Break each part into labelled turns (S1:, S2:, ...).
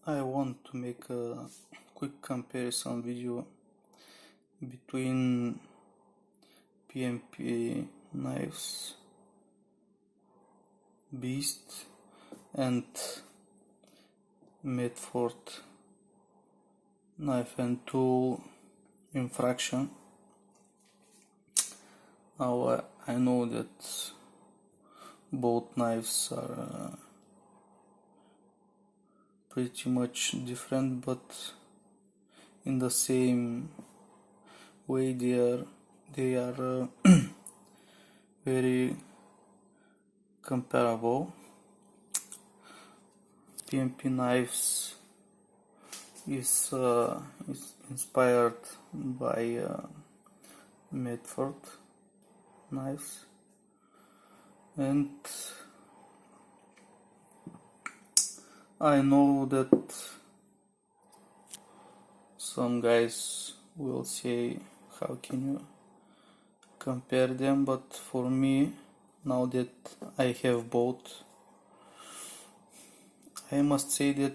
S1: I want to make a quick comparison video between PMP knives Beast and Medford knife and tool Infraction. Now I know that both knives are pretty much different, but in the same way they are very comparable. PMP knives is inspired by Medford knives, and I know that some guys will say, how can you compare them? But for me, now that I have both, I must say that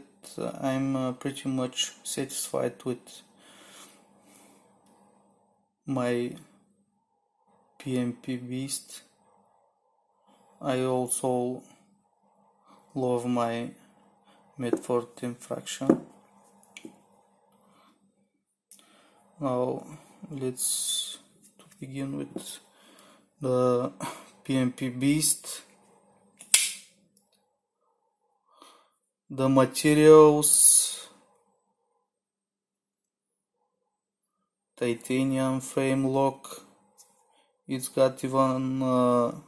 S1: I'm pretty much satisfied with my PMP Beast. I also love my Medford Infraction. Now let's begin with the PMP Beast. The materials: titanium frame lock. It's got even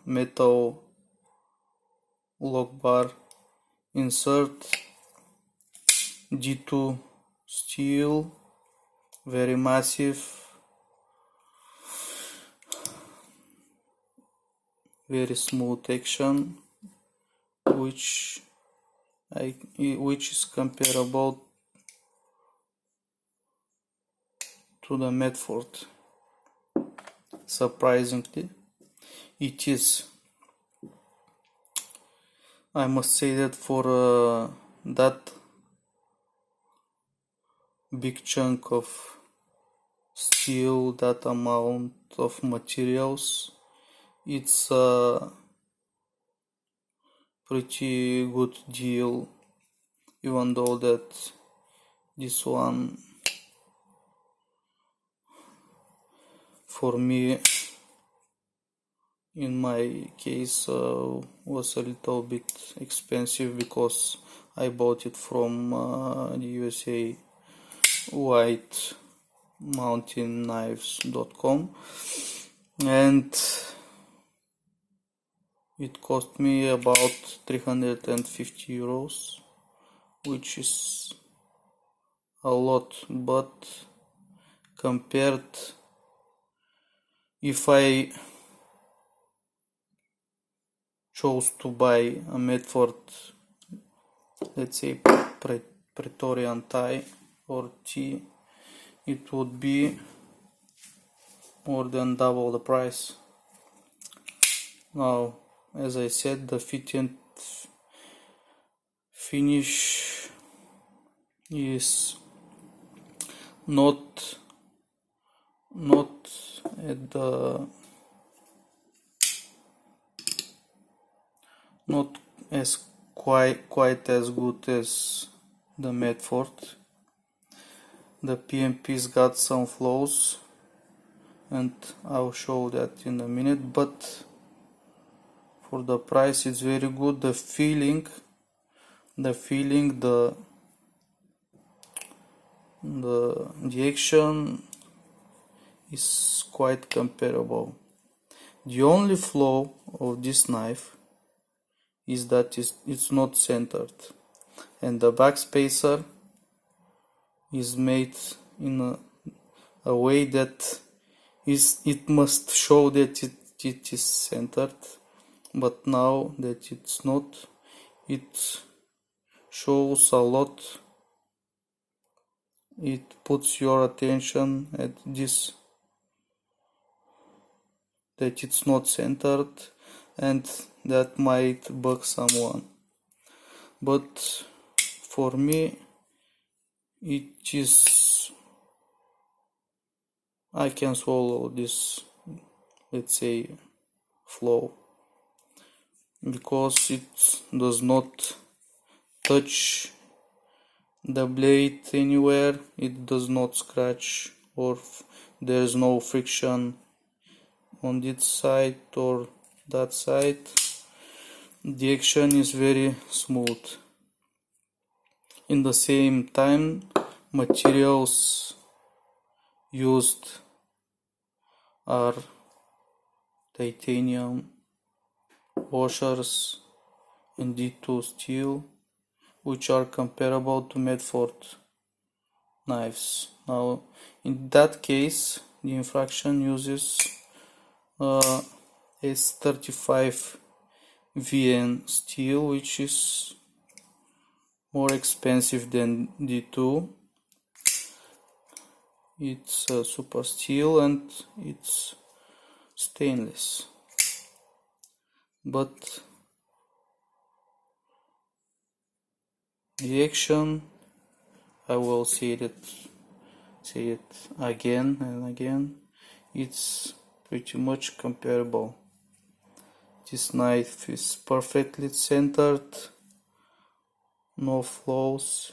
S1: metal lock bar insert. G2 steel, very massive, very smooth action, which is comparable to the Medford. Surprisingly, it is. I must say that for that big chunk of steel, that amount of materials, it's a pretty good deal, even though that this one for me in my case was a little bit expensive, because I bought it from the USA whitemountainknives.com, and it cost me about 350 euros, which is a lot, but compared, if I chose to buy a Medford, let's say Praetorian tie or T, it would be more than double the price. Now, as I said, the fit and finish is not at the not as quite as good as the Medford. The PMP's got some flaws, and I'll show that in a minute, but for the price it's very good. The feeling, the action is quite comparable. The only flaw of this knife is that it's not centered, and the backspacer is made in a way that it must show that it is centered, but now that it's not, it shows a lot. It puts your attention at this, that it's not centered, and that might bug someone. But for me, it is, I can swallow this, let's say, flow, because it does not touch the blade anywhere, it does not scratch, or there is no friction on this side or that side. The action is very smooth. In the same time, materials used are titanium washers and D2 steel, which are comparable to Medford knives. Now, in that case, the Infraction uses S35 VN steel, which is more expensive than D2. It's super steel and it's stainless, but the action, I will say it again and again, it's pretty much comparable. This knife is perfectly centered, no flaws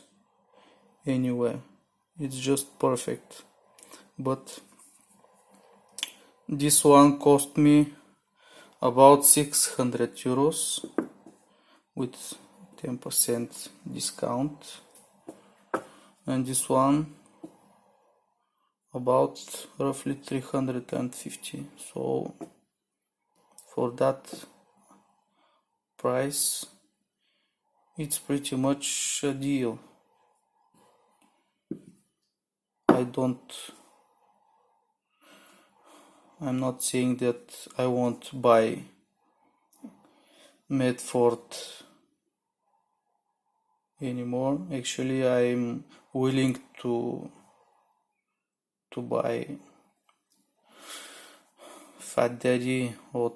S1: anywhere, it's just perfect. But this one cost me about 600 euros with 10% discount, and this one about roughly 350. So for that price, it's pretty much a deal. I'm not saying that I won't buy Medford anymore. Actually, I'm willing to buy Fat Daddy or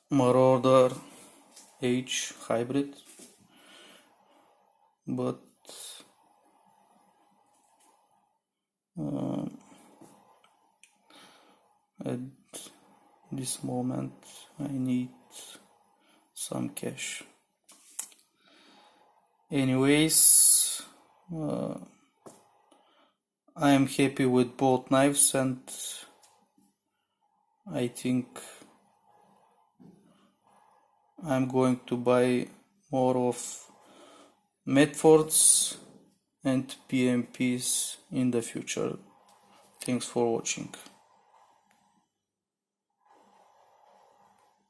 S1: Marauder H hybrid, but at this moment I need some cash. Anyways, I am happy with both knives, and I think I'm going to buy more of Medfords and PMPs in the future. Thanks for watching.